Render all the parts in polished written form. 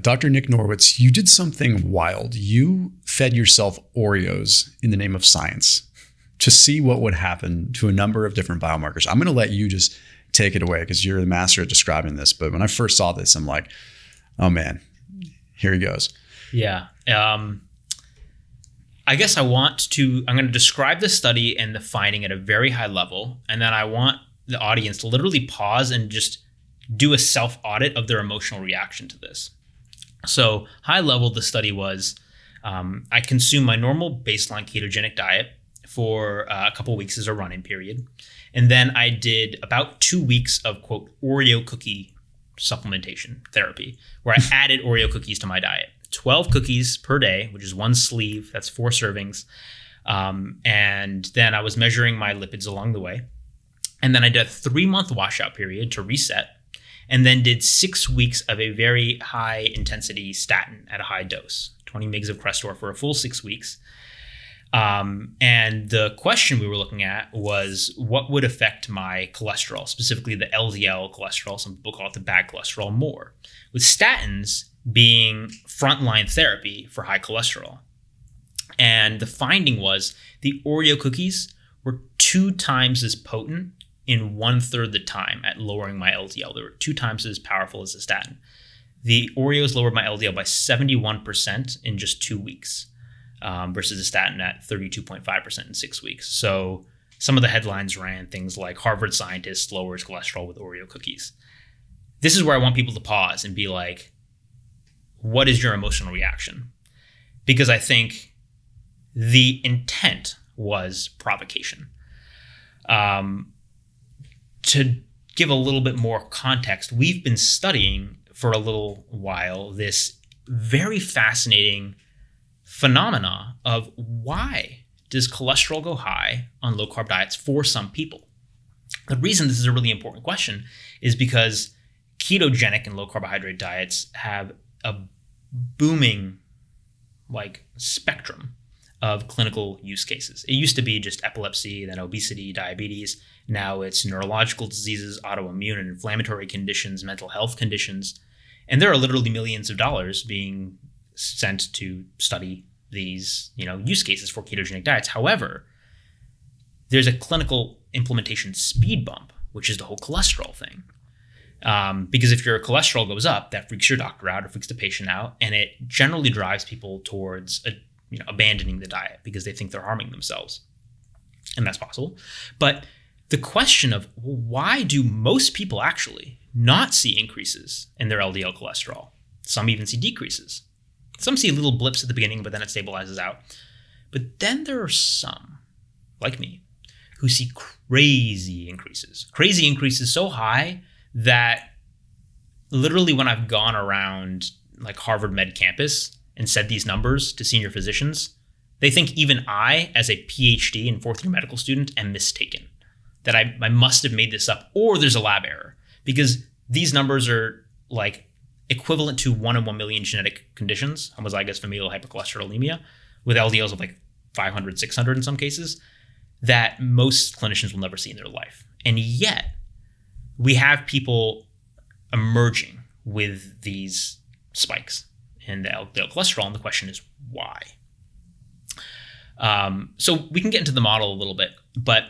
Dr. Nick Norwitz, you did something wild. You fed yourself Oreos in the name of science to see what would happen to a number of different biomarkers. I'm going to let you just take it away because you're the master at describing this. But when I first saw this, I'm like, oh man, here he goes. Yeah. I guess I'm going to describe the study and the finding at a very high level. And then I want the audience to literally pause and just do a self-audit of their emotional reaction to this. So high level, the study was, I consumed my normal baseline ketogenic diet for a couple of weeks as a run-in period. And then I did about 2 weeks of, quote, Oreo cookie supplementation therapy, where I added Oreo cookies to my diet. 12 cookies per day, which is one sleeve. That's 4 servings. And then I was measuring my lipids along the way. And then I did a 3-month washout period to reset. And then did 6 weeks of a very high intensity statin at a high dose, 20 mgs of Crestor for a full 6 weeks. And the question we were looking at was what would affect my cholesterol, specifically the LDL cholesterol, some people call it the bad cholesterol, more, with statins being frontline therapy for high cholesterol. And the finding was the Oreo cookies were 2 times as potent in 1/3 the time at lowering my LDL. They were 2 times as powerful as the statin. The Oreos lowered my LDL by 71% in just 2 weeks, versus the statin at 32.5% in 6 weeks. So some of the headlines ran things like Harvard scientist lowers cholesterol with Oreo cookies. This is where I want people to pause and be like, what is your emotional reaction? Because I think the intent was provocation. To give a little bit more context, we've been studying for a little while this very fascinating phenomena of why does cholesterol go high on low-carb diets for some people? The reason this is a really important question is because ketogenic and low-carbohydrate diets have a booming spectrum of clinical use cases. It used to be just epilepsy, then obesity, diabetes. Now it's neurological diseases, autoimmune and inflammatory conditions, mental health conditions. And there are literally millions of dollars being sent to study these, use cases for ketogenic diets. However, there's a clinical implementation speed bump, which is the whole cholesterol thing. Because if your cholesterol goes up, that freaks your doctor out, or freaks the patient out, and it generally drives people towards abandoning the diet because they think they're harming themselves. And that's possible. But the question of why do most people actually not see increases in their LDL cholesterol? Some even see decreases. Some see little blips at the beginning, but then it stabilizes out. But then there are some, like me, who see crazy increases. Crazy increases so high that literally when I've gone around like Harvard Med campus and said these numbers to senior physicians, they think even I, as a PhD and 4th-year medical student, am mistaken. That I must have made this up, or there's a lab error, because these numbers are like equivalent to 1 in 1 million genetic conditions, homozygous familial hypercholesterolemia, with LDLs of like 500, 600 in some cases, that most clinicians will never see in their life. And yet, we have people emerging with these spikes in the LDL cholesterol, and the question is why? So we can get into the model a little bit, but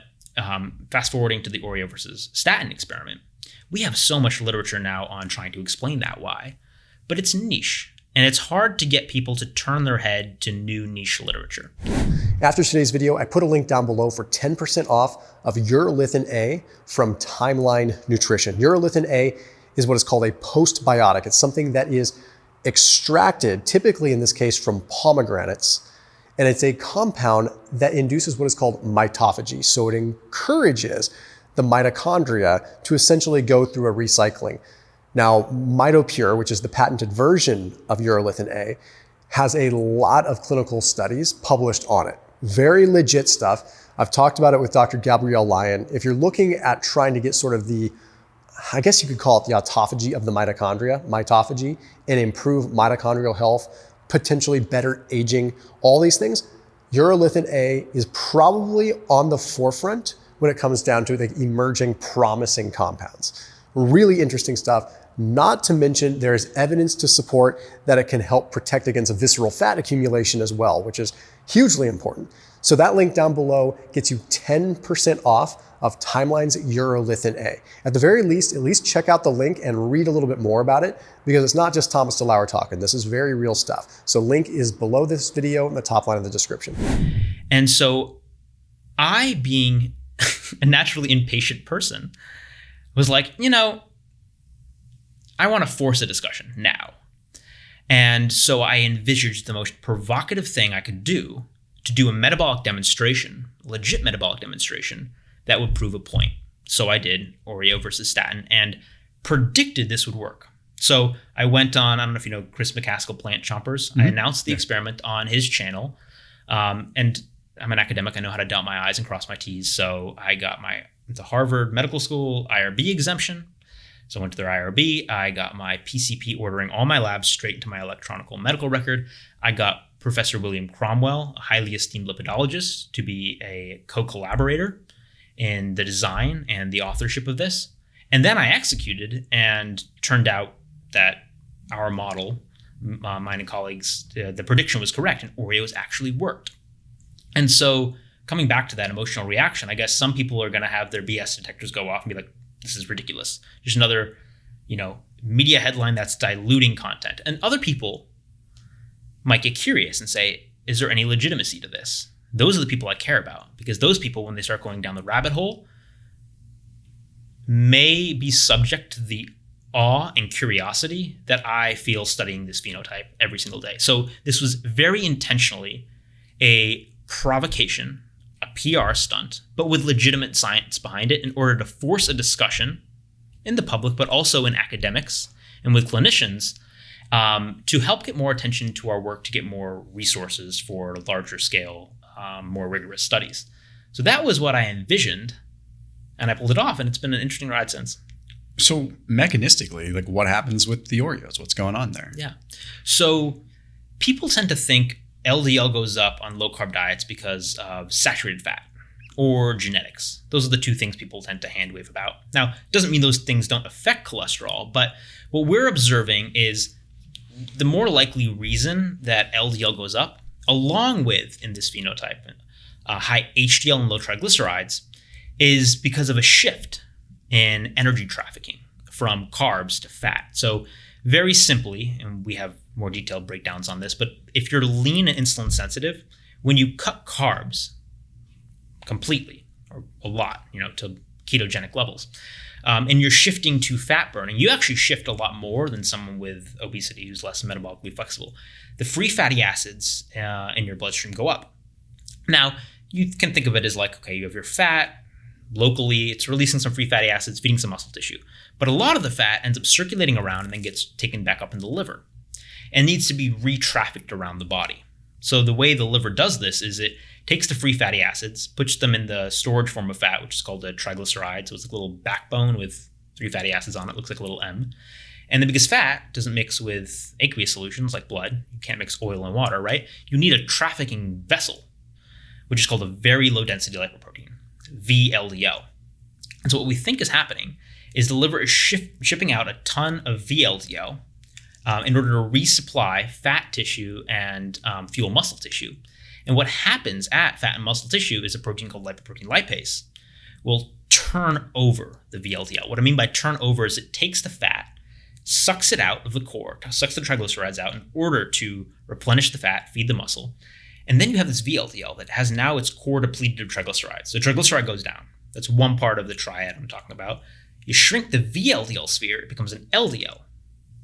fast forwarding to the Oreo versus statin experiment, we have so much literature now on trying to explain that why, but it's niche. And it's hard to get people to turn their head to new niche literature. After today's video, I put a link down below for 10% off of urolithin A from Timeline Nutrition. Urolithin A is what is called a postbiotic. It's something that is extracted, typically in this case from pomegranates, and it's a compound that induces what is called mitophagy. So it encourages the mitochondria to essentially go through a recycling. Now, MitoPure, which is the patented version of urolithin A, has a lot of clinical studies published on it. Very legit stuff. I've talked about it with Dr. Gabrielle Lyon. If you're looking at trying to get sort of the, I guess you could call it the autophagy of the mitochondria, mitophagy, and improve mitochondrial health, potentially better aging, all these things, urolithin A is probably on the forefront when it comes down to the emerging promising compounds. Really interesting stuff. Not to mention, there's evidence to support that it can help protect against visceral fat accumulation as well, which is hugely important. So that link down below gets you 10% off of Timeline's urolithin A. At the very least, at least check out the link and read a little bit more about it, because it's not just Thomas DeLauer talking. This is very real stuff. So link is below this video in the top line of the description. And so I, being a naturally impatient person, was like, I want to force a discussion now. And so I envisaged the most provocative thing I could do to do a metabolic demonstration, legit metabolic demonstration, that would prove a point. So I did Oreo versus statin and predicted this would work. So I went on, I don't know if you know Chris McCaskill, Plant Chompers. Mm-hmm. I announced the experiment on his channel. And I'm an academic. I know how to dot my I's and cross my T's. So I got the Harvard Medical School IRB exemption. So I went to their IRB. I got my PCP ordering all my labs straight into my electronic medical record. I got Professor William Cromwell, a highly esteemed lipidologist, to be a co-collaborator in the design and the authorship of this. And then I executed, and turned out that our model, mine and colleagues, the prediction was correct, and Oreos actually worked. And so coming back to that emotional reaction, I guess some people are going to have their BS detectors go off and be like, this is ridiculous. Just another, media headline that's diluting content. And other people might get curious and say, is there any legitimacy to this? Those are the people I care about, because those people, when they start going down the rabbit hole, may be subject to the awe and curiosity that I feel studying this phenotype every single day. So this was very intentionally a provocation, a PR stunt, but with legitimate science behind it, in order to force a discussion in the public, but also in academics and with clinicians, to help get more attention to our work, to get more resources for larger scale, more rigorous studies. So that was what I envisioned, and I pulled it off, and it's been an interesting ride since. So mechanistically, what happens with the Oreos? What's going on there? Yeah. So people tend to think LDL goes up on low-carb diets because of saturated fat or genetics. Those are the two things people tend to hand-wave about. Now, it doesn't mean those things don't affect cholesterol, but what we're observing is the more likely reason that LDL goes up, along with, in this phenotype, high HDL and low triglycerides, is because of a shift in energy trafficking from carbs to fat. So very simply, and we have more detailed breakdowns on this, but if you're lean and insulin sensitive, when you cut carbs completely, or a lot, to ketogenic levels, and you're shifting to fat burning, you actually shift a lot more than someone with obesity who's less metabolically flexible. The free fatty acids in your bloodstream go up. Now, you can think of it as okay, you have your fat locally, it's releasing some free fatty acids, feeding some muscle tissue. But a lot of the fat ends up circulating around and then gets taken back up in the liver and needs to be re-trafficked around the body. So the way the liver does this is it takes the free fatty acids, puts them in the storage form of fat, which is called a triglyceride. So it's a little backbone with 3 fatty acids on it. Looks like a little M. And then because fat doesn't mix with aqueous solutions like blood, you can't mix oil and water, right? You need a trafficking vessel, which is called a very low density lipoprotein, VLDL. And so what we think is happening is the liver is shipping out a ton of VLDL in order to resupply fat tissue and fuel muscle tissue. And what happens at fat and muscle tissue is a protein called lipoprotein lipase will turn over the VLDL. What I mean by turn over is it takes the fat, sucks it out of the core, sucks the triglycerides out in order to replenish the fat, feed the muscle. And then you have this VLDL that has now its core depleted of triglycerides. So triglyceride goes down. That's one part of the triad I'm talking about. You shrink the VLDL sphere, it becomes an LDL.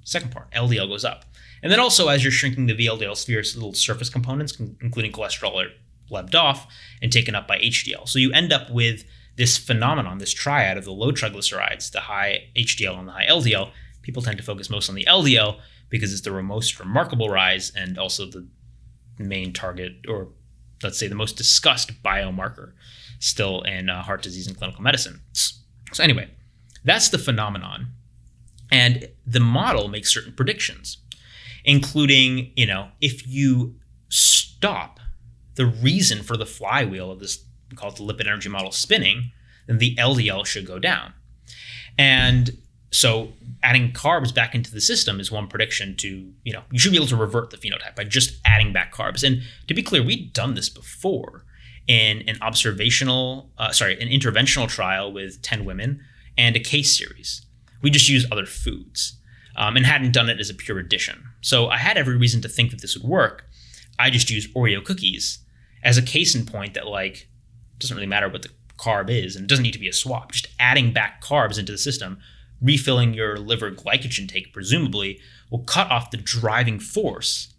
Second part, LDL goes up. And then also as you're shrinking the VLDL sphere, little surface components, including cholesterol, are left off and taken up by HDL. So you end up with this phenomenon, this triad of the low triglycerides, the high HDL and the high LDL. People tend to focus most on the LDL because it's the most remarkable rise and also the main target, or let's say the most discussed biomarker still in heart disease and clinical medicine. So anyway, that's the phenomenon. And the model makes certain predictions, including, if you stop the reason for the flywheel of this, we call it the lipid energy model, spinning, then the LDL should go down. And so adding carbs back into the system is one prediction to, you should be able to revert the phenotype by just adding back carbs. And to be clear, we'd done this before in an interventional trial with 10 women and a case series. We just used other foods and hadn't done it as a pure addition. So I had every reason to think that this would work. I just used Oreo cookies as a case in point that it doesn't really matter what the carb is, and it doesn't need to be a swap. Just adding back carbs into the system, refilling your liver glycogen take, presumably, will cut off the driving force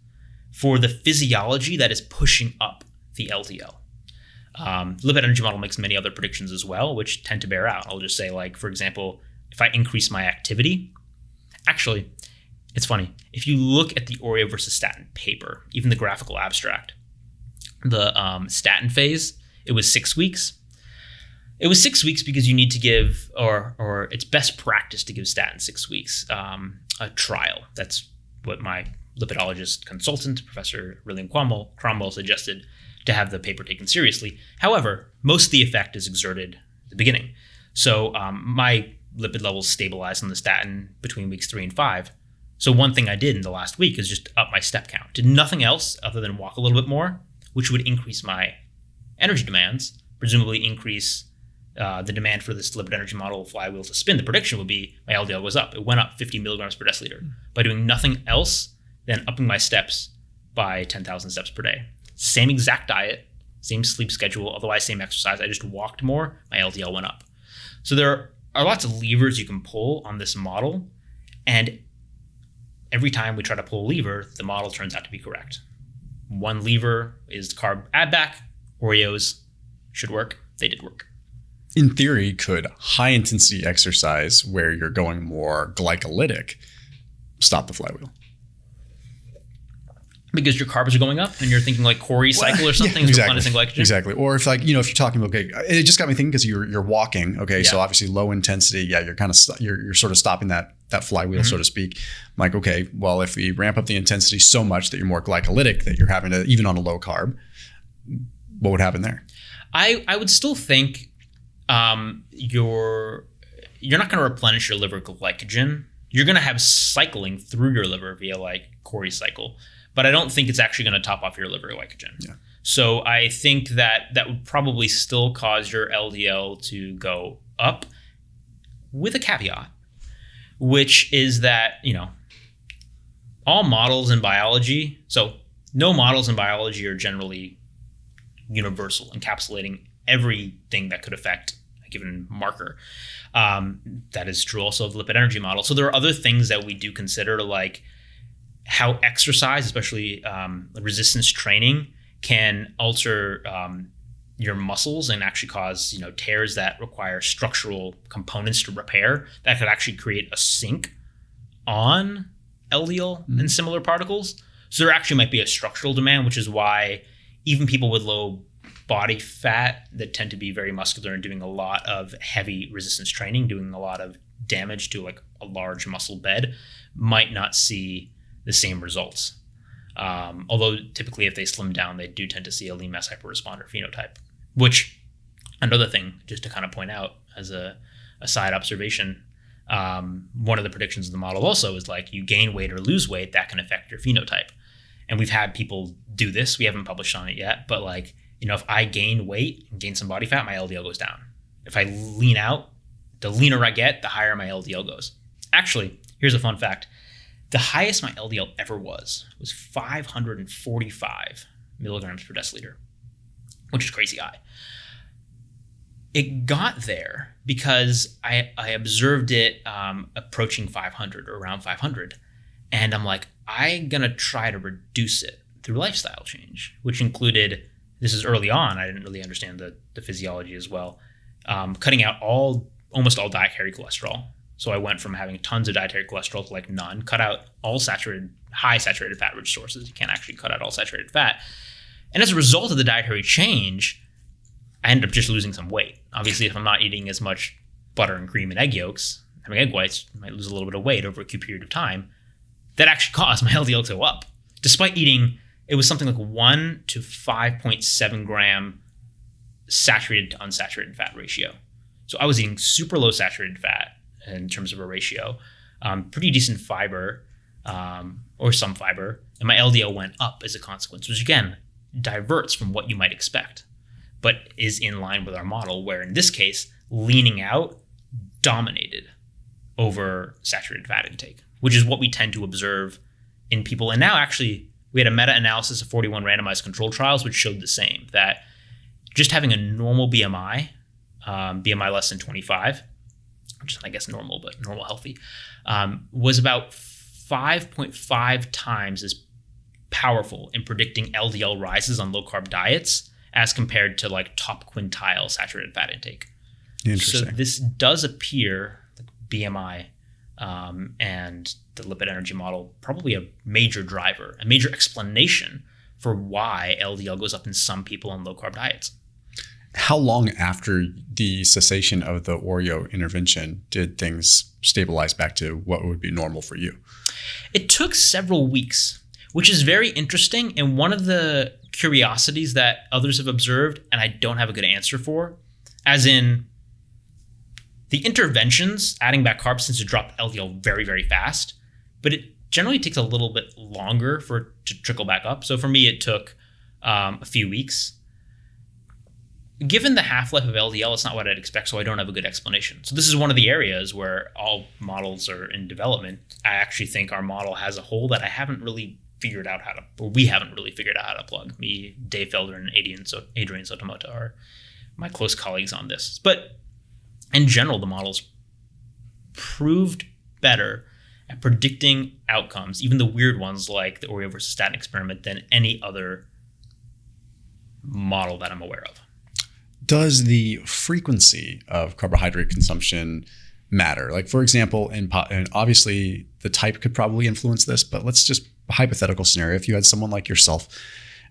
for the physiology that is pushing up the LDL. Lipid energy model makes many other predictions as well, which tend to bear out. I'll just say, for example, if I increase my activity, actually, it's funny. If you look at the Oreo versus statin paper, even the graphical abstract, the statin phase, it was 6 weeks. It was 6 weeks because you need to give, or it's best practice to give statin 6 weeks, a trial. That's what my lipidologist consultant, Professor William Cromwell, suggested, to have the paper taken seriously. However, most of the effect is exerted at the beginning. So my lipid levels stabilized on the statin between weeks 3 and 5. So one thing I did in the last week is just up my step count. Did nothing else other than walk a little bit more, which would increase my energy demands, presumably increase the demand for this lipid energy model flywheel to spin. The prediction would be my LDL goes up. It went up 50 milligrams per deciliter by doing nothing else than upping my steps by 10,000 steps per day. Same exact diet, same sleep schedule, otherwise same exercise. I just walked more, my LDL went up. So there are lots of levers you can pull on this model, and every time we try to pull a lever, the model turns out to be correct. One lever is carb add back. Oreos should work. They did work. In theory, could high intensity exercise where you're going more glycolytic stop the flywheel? Because your carbs are going up and you're thinking Cori cycle or something, yeah, exactly. replenishing glycogen? Exactly. Or if if you're talking, okay, it just got me thinking because you're walking. Okay. Yeah. So obviously low intensity. Yeah. You're kind of, you're sort of stopping that flywheel, so to speak. I'm like, okay, well, if we ramp up the intensity so much that you're more glycolytic, that you're having to, even on a low carb, what would happen there? I would still think you're not going to replenish your liver glycogen. You're going to have cycling through your liver via Cori cycle, but I don't think it's actually going to top off your liver glycogen. Yeah. So I think that would probably still cause your LDL to go up, with a caveat, which is that, all models in biology, so no models in biology are generally universal, encapsulating everything that could affect a given marker. That is true also of the lipid energy model. So there are other things that we do consider, like how exercise, especially resistance training, can alter your muscles and actually cause tears that require structural components to repair. That could actually create a sink on LDL and similar particles. So there actually might be a structural demand, which is why even people with low body fat that tend to be very muscular and doing a lot of heavy resistance training, doing a lot of damage to a large muscle bed, might not see the same results. Although typically if they slim down, they do tend to see a lean mass hyperresponder phenotype, which another thing just to kind of point out as a side observation, one of the predictions of the model also is you gain weight or lose weight, that can affect your phenotype. And we've had people do this. We haven't published on it yet, but if I gain weight and gain some body fat, my LDL goes down. If I lean out, the leaner I get, the higher my LDL goes. Actually, here's a fun fact. The highest my LDL ever was 545 milligrams per deciliter, which is crazy high. It got there because I observed it approaching 500 or around 500. And I'm I'm going to try to reduce it through lifestyle change, which included, this is early on, I didn't really understand the physiology as well, cutting out almost all dietary cholesterol. So I went from having tons of dietary cholesterol to none, cut out all high saturated fat rich sources. You can't actually cut out all saturated fat. And as a result of the dietary change, I ended up just losing some weight. Obviously, if I'm not eating as much butter and cream and egg yolks, having egg whites, I might lose a little bit of weight over a acute period of time. That actually caused my LDL to go up, despite eating, it was something 1 to 5.7 gram saturated to unsaturated fat ratio. So I was eating super low saturated fat in terms of a ratio, pretty decent fiber, or some fiber, and my LDL went up as a consequence, which again diverts from what you might expect, but is in line with our model, where in this case, leaning out dominated over saturated fat intake, which is what we tend to observe in people. And now actually we had a meta-analysis of 41 randomized controlled trials, which showed the same, that just having a normal BMI, BMI less than 25, which is I guess normal, but normal healthy, was about 5.5 times as powerful in predicting LDL rises on low-carb diets as compared to like top quintile saturated fat intake. Interesting. So this does appear, like BMI and the lipid energy model, probably a major driver, a major explanation for why LDL goes up in some people on low-carb diets. How long after the cessation of the Oreo intervention did things stabilize back to what would be normal for you? It took several weeks, which is very interesting. And one of the curiosities that others have observed, and I don't have a good answer for, as in the interventions, adding back carbs, tends to drop LDL very, very fast, but it generally takes a little bit longer for it to trickle back up. So for me, it took a few weeks. Given the half-life of LDL, it's not what I'd expect, so I don't have a good explanation. So this is one of the areas where all models are in development. I actually think our model has a hole that I haven't really figured out how to, or we haven't really figured out how to plug. Me, Dave Felder, and Adrian Sotomoto are my close colleagues on this. But in general, the models proved better at predicting outcomes, even the weird ones like the Oreo versus statin experiment, than any other model that I'm aware of. Does the frequency of carbohydrate consumption matter? Like, for example, and obviously the type could probably influence this, but let's just hypothetical scenario. If you had someone like yourself,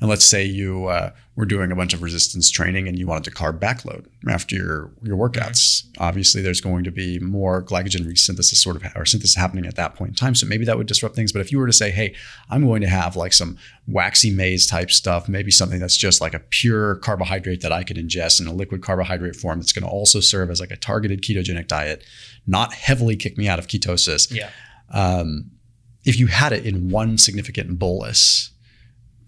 and let's say you were doing a bunch of resistance training and you wanted to carb backload after your workouts, obviously there's going to be more glycogen resynthesis or synthesis happening at that point in time. So maybe that would disrupt things. But if you were to say, hey, I'm going to have like some waxy maize type stuff, maybe something that's just like a pure carbohydrate that I could ingest in a liquid carbohydrate form that's going to also serve as like a targeted ketogenic diet, not heavily kick me out of ketosis. Yeah. If you had it in one significant bolus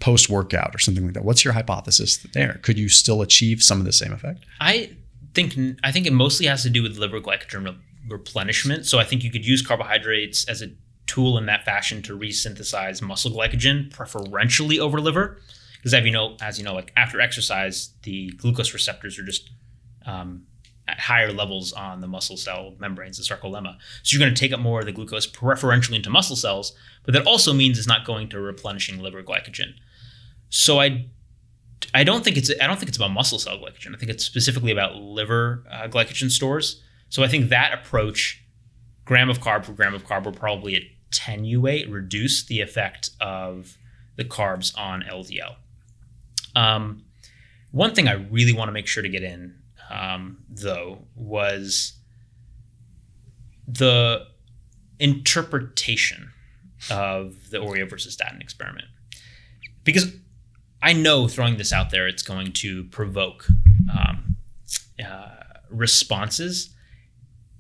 post-workout or something like that, what's your hypothesis there? Could you still achieve some of the same effect? I think it mostly has to do with liver glycogen replenishment. So I think you could use carbohydrates as a tool in that fashion to resynthesize muscle glycogen, preferentially over liver. Because as you know, like after exercise, the glucose receptors are just at higher levels on the muscle cell membranes, the sarcolemma. So you're going to take up more of the glucose preferentially into muscle cells, but that also means it's not going to replenishing liver glycogen. So I don't think it's about muscle cell glycogen. I think it's specifically about liver glycogen stores. So I think that approach, gram of carb for gram of carb, will probably reduce the effect of the carbs on LDL. One thing I really want to make sure to get in, though, was the interpretation of the Oreo versus statin experiment. Because I know throwing this out there, it's going to provoke responses.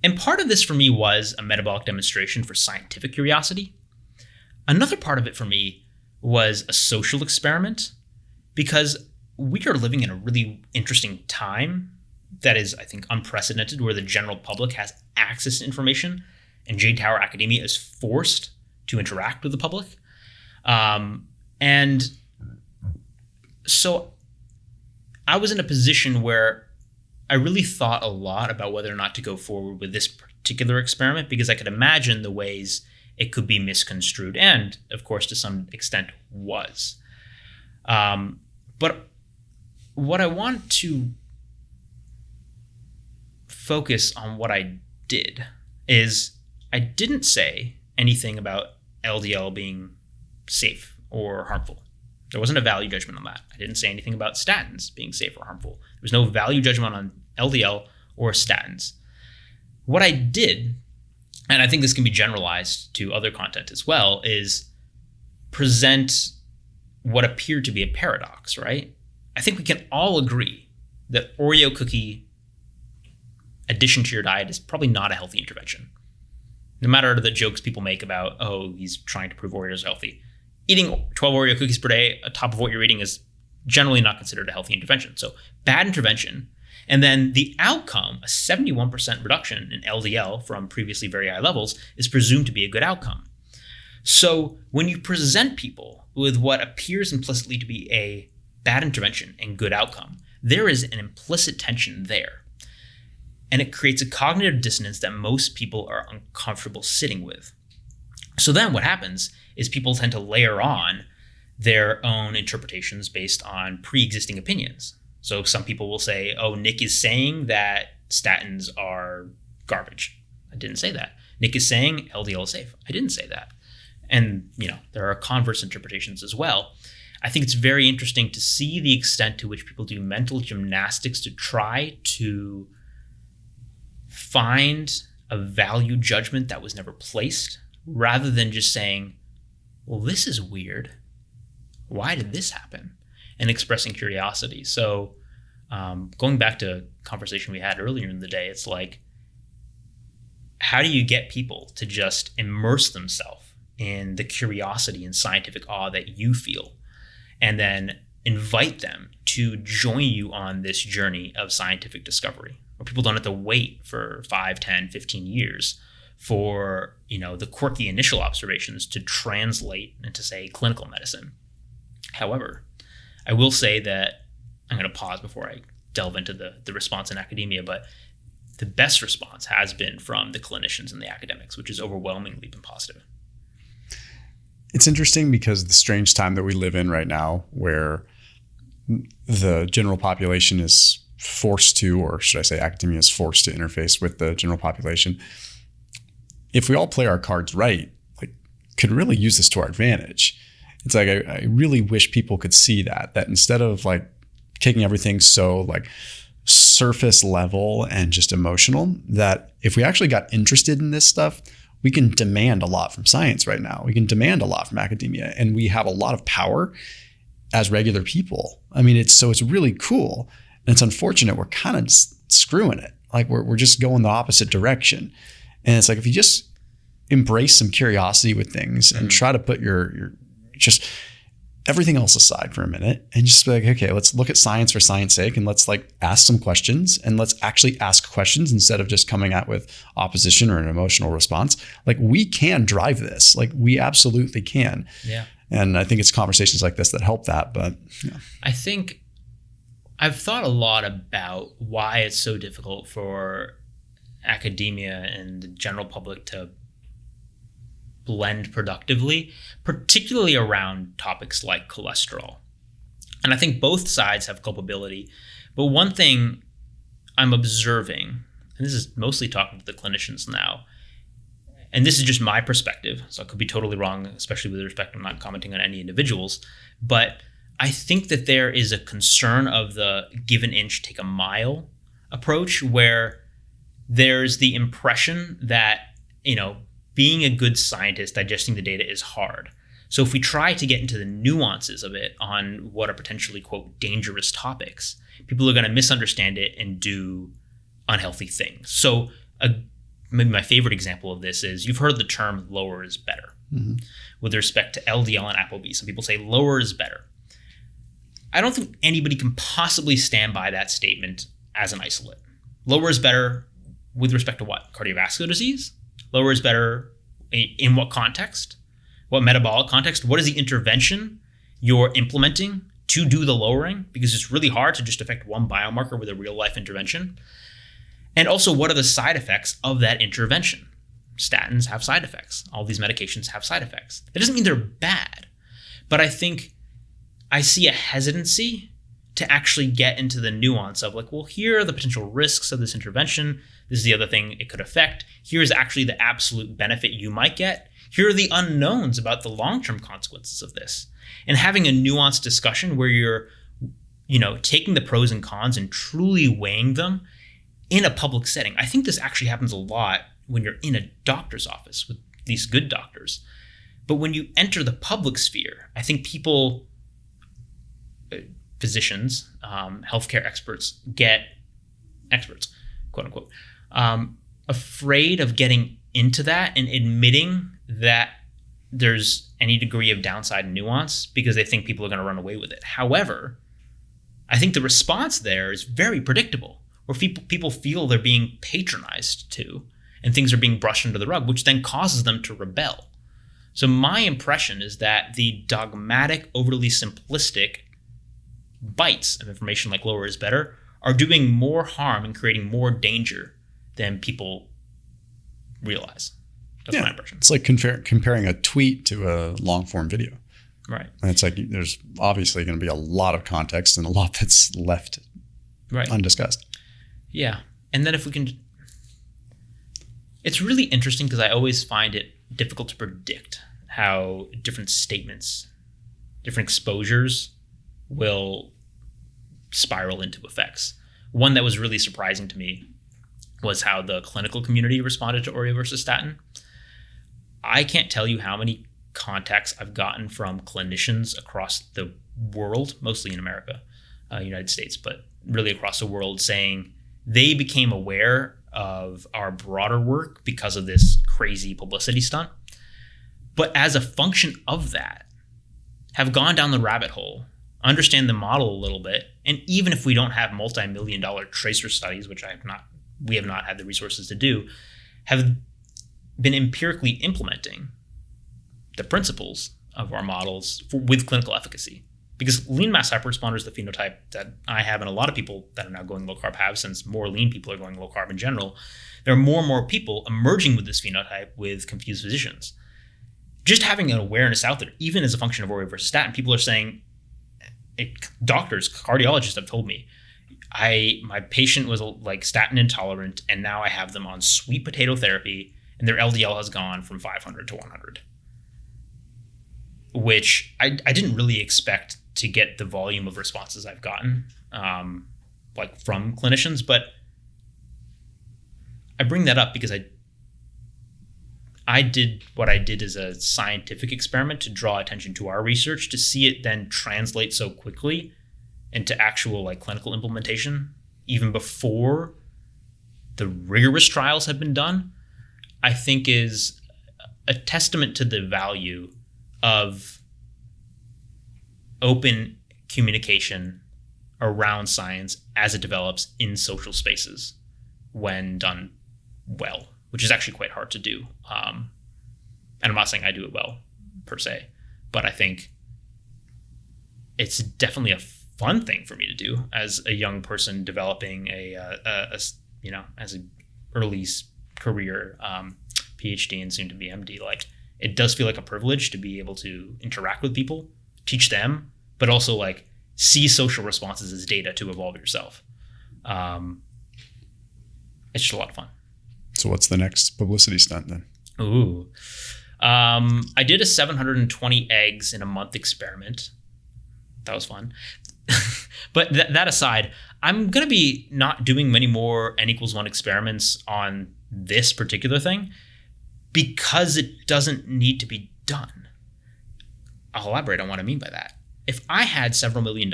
And part of this for me was a metabolic demonstration for scientific curiosity. Another part of it for me was a social experiment, because we are living in a really interesting time that is, I think, unprecedented, where the general public has access to information and J Tower academia is forced to interact with the public. And so I was in a position where I really thought a lot about whether or not to go forward with this particular experiment, because I could imagine the ways it could be misconstrued, and of course to some extent was. But what I want to focus on what I did is I didn't say anything about LDL being safe or harmful. There wasn't a value judgment on that. I didn't say anything about statins being safe or harmful. There was no value judgment on LDL or statins. What I did, and I think this can be generalized to other content as well, is present what appeared to be a paradox, right? I think we can all agree that Oreo cookie addition to your diet is probably not a healthy intervention. No matter the jokes people make about, oh, he's trying to prove Oreos are healthy. Eating 12 Oreo cookies per day on top of what you're eating is generally not considered a healthy intervention. So bad intervention. And then the outcome, a 71% reduction in LDL from previously very high levels, is presumed to be a good outcome. So when you present people with what appears implicitly to be a bad intervention and good outcome, there is an implicit tension there. And it creates a cognitive dissonance that most people are uncomfortable sitting with. So then what happens is people tend to layer on their own interpretations based on pre-existing opinions. So some people will say, oh, Nick is saying that statins are garbage. I didn't say that. Nick is saying LDL is safe. I didn't say that. And, there are converse interpretations as well. I think it's very interesting to see the extent to which people do mental gymnastics to try to find a value judgment that was never placed, rather than just saying, well, this is weird. Why did this happen? And expressing curiosity. So going back to a conversation we had earlier in the day, it's like, how do you get people to just immerse themselves in the curiosity and scientific awe that you feel, and then invite them to join you on this journey of scientific discovery, where people don't have to wait for 5, 10, 15 years for, the quirky initial observations to translate into, say, clinical medicine. However, I will say that I'm going to pause before I delve into the response in academia, but the best response has been from the clinicians and the academics, which has overwhelmingly been positive. It's interesting because the strange time that we live in right now, where the general population is forced to, or should I say academia is forced to interface with the general population. If we all play our cards right, could really use this to our advantage. It's like, I really wish people could see that instead of taking everything so surface level and just emotional, that if we actually got interested in this stuff, we can demand a lot from science right now. We can demand a lot from academia, and we have a lot of power as regular people. I mean, it's really cool. And it's unfortunate we're kind of screwing it. We're just going the opposite direction. And it's like, if you just embrace some curiosity with things and try to put your just everything else aside for a minute and just be like, okay, let's look at science for science sake, and let's ask some questions, and let's actually ask questions instead of just coming out with opposition or an emotional response. We can drive this. We absolutely can. Yeah. And I think it's conversations like this that help that. But yeah. I think I've thought a lot about why it's so difficult for academia and the general public to blend productively, particularly around topics like cholesterol. And I think both sides have culpability. But one thing I'm observing, and this is mostly talking to the clinicians now, and this is just my perspective, so I could be totally wrong, especially with respect, I'm not commenting on any individuals, but I think that there is a concern of the give an inch, take a mile approach, where there's the impression that, being a good scientist, digesting the data is hard. So if we try to get into the nuances of it on what are potentially, quote, dangerous topics, people are going to misunderstand it and do unhealthy things. So maybe my favorite example of this is, you've heard the term lower is better with respect to LDL and ApoB. Some people say lower is better. I don't think anybody can possibly stand by that statement as an isolate. Lower is better with respect to what? Cardiovascular disease? Lower is better in what context? What metabolic context? What is the intervention you're implementing to do the lowering? Because it's really hard to just affect one biomarker with a real life intervention. And also, what are the side effects of that intervention? Statins have side effects. All these medications have side effects. That doesn't mean they're bad, but I think I see a hesitancy to actually get into the nuance of here are the potential risks of this intervention. This is the other thing it could affect. Here's actually the absolute benefit you might get. Here are the unknowns about the long-term consequences of this. And having a nuanced discussion where you're, taking the pros and cons and truly weighing them in a public setting. I think this actually happens a lot when you're in a doctor's office with these good doctors. But when you enter the public sphere, I think people, physicians, healthcare experts, quote unquote, afraid of getting into that and admitting that there's any degree of downside nuance because they think people are going to run away with it. However, I think the response there is very predictable, where people feel they're being patronized to and things are being brushed under the rug, which then causes them to rebel. So my impression is that the dogmatic, overly simplistic bites of information like lower is better are doing more harm and creating more danger than people realize. That's my impression. It's like comparing a tweet to a long form video. Right. And it's like there's obviously going to be a lot of context and a lot that's left undiscussed. Yeah. And then if we can, it's really interesting because I always find it difficult to predict how different statements, different exposures will spiral into effects. One that was really surprising to me was how the clinical community responded to Oreo versus statin. I can't tell you how many contacts I've gotten from clinicians across the world, mostly in America, United States, but really across the world, saying they became aware of our broader work because of this crazy publicity stunt. But as a function of that, have gone down the rabbit hole, understand the model a little bit, and even if we don't have multi-million-dollar tracer studies, which we have not had the resources to do, have been empirically implementing the principles of our models with clinical efficacy. Because lean mass hyperresponder is the phenotype that I have and a lot of people that are now going low carb have, since more lean people are going low carb in general. There are more and more people emerging with this phenotype with confused physicians. Just having an awareness out there, even as a function of Oreo versus statin, people are saying, doctors, cardiologists have told me, my patient was like statin intolerant and now I have them on sweet potato therapy and their LDL has gone from 500 to 100. Which I didn't really expect to get the volume of responses I've gotten, like from clinicians. But I bring that up because I did what I did as a scientific experiment to draw attention to our research, to see it then translate so quickly into actual like clinical implementation, even before the rigorous trials have been done, I think is a testament to the value of open communication around science as it develops in social spaces when done well, which is actually quite hard to do. And I'm not saying I do it well per se, but I think it's definitely a fun thing for me to do as a young person developing as an early career PhD and soon to be MD. Like, it does feel like a privilege to be able to interact with people, teach them, but also like see social responses as data to evolve yourself. It's just a lot of fun. So what's the next publicity stunt then? Ooh. I did a 720 eggs in a month experiment. That was fun. But that aside, I'm going to be not doing many more N=1 experiments on this particular thing because it doesn't need to be done. I'll elaborate on what I mean by that. If I had several $1 million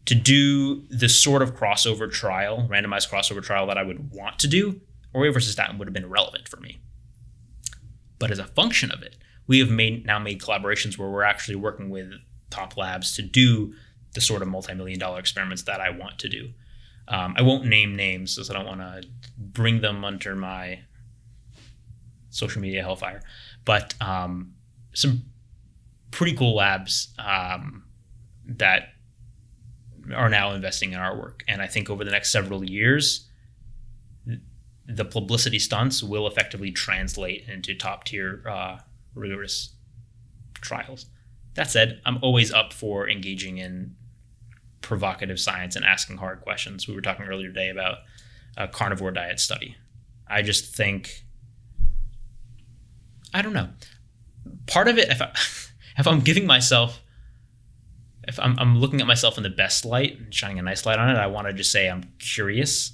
to do the sort of crossover trial, randomized crossover trial that I would want to do, Oreo versus statin would have been relevant for me. But as a function of it, we have now made collaborations where we're actually working with top labs to do the sort of multi-million-dollar experiments that I want to do. I won't name names because I don't want to bring them under my social media hellfire. But some pretty cool labs that are now investing in our work. And I think over the next several years, the publicity stunts will effectively translate into top-tier rigorous trials. That said, I'm always up for engaging in provocative science and asking hard questions. We were talking earlier today about a carnivore diet study. I just think, I don't know. Part of it, if I'm giving myself, if I'm looking at myself in the best light and shining a nice light on it, I want to just say I'm curious.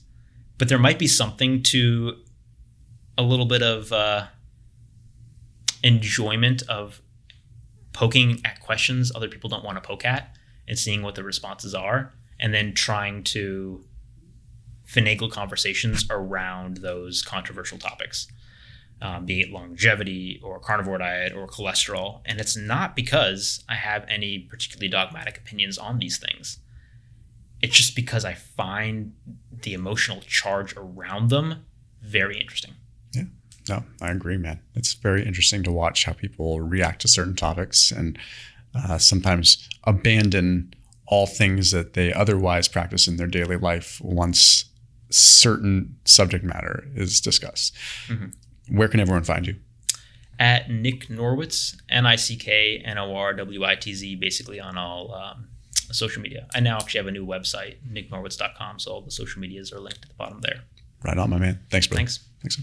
But there might be something to a little bit of enjoyment of poking at questions other people don't want to poke at and seeing what the responses are, and then trying to finagle conversations around those controversial topics. be it longevity or carnivore diet or cholesterol. And it's not because I have any particularly dogmatic opinions on these things. It's just because I find the emotional charge around them very interesting. Yeah, no, I agree, man. It's very interesting to watch how people react to certain topics and sometimes abandon all things that they otherwise practice in their daily life once certain subject matter is discussed. Mm-hmm. Where can everyone find you? At Nick Norwitz, NickNorwitz, basically on all social media. I now actually have a new website, nicknorwitz.com, so all the social medias are linked at the bottom there. Right on, my man. Thanks, bro. Thanks. Thanks.